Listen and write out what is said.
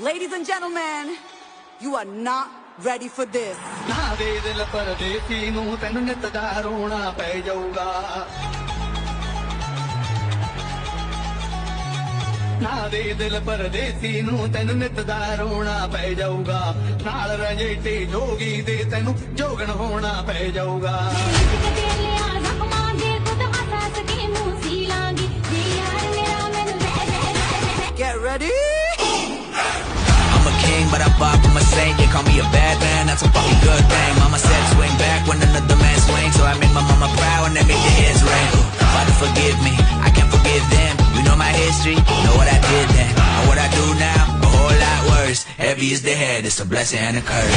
Ladies and gentlemen, you are not ready for this. ਨਾ ਦੇ ਦਿਲ ਪਰਦੇਸੀ ਨੂੰ ਤੈਨੂੰ ਨਿੱਤ ਦਾ ਰੋਣਾ ਪੈ ਜਾਊਗਾ ਨਾ ਦੇ ਦਿਲ ਪਰਦੇਸੀ ਨੂੰ ਤੈਨੂੰ ਨਿੱਤ ਦਾ ਰੋਣਾ ਪੈ ਜਾਊਗਾ ਨਾਲ ਰਜੇਟੇ ਜੋਗੀ ਦੇ ਤੈਨੂੰ ਜੋਗਣ ਹੋਣਾ ਪੈ ਜਾਊਗਾ Get ready. I'm a king, but I far from a saint. They call me a bad man, that's a fucking good thing. Mama said swing back when another man swings, so I made my mama proud and they make their heads ring. Father, forgive me, I can't forgive them. You know my history, know what I did then. And what I do now, a whole lot worse. Heavy is the head, it's a blessing and a curse.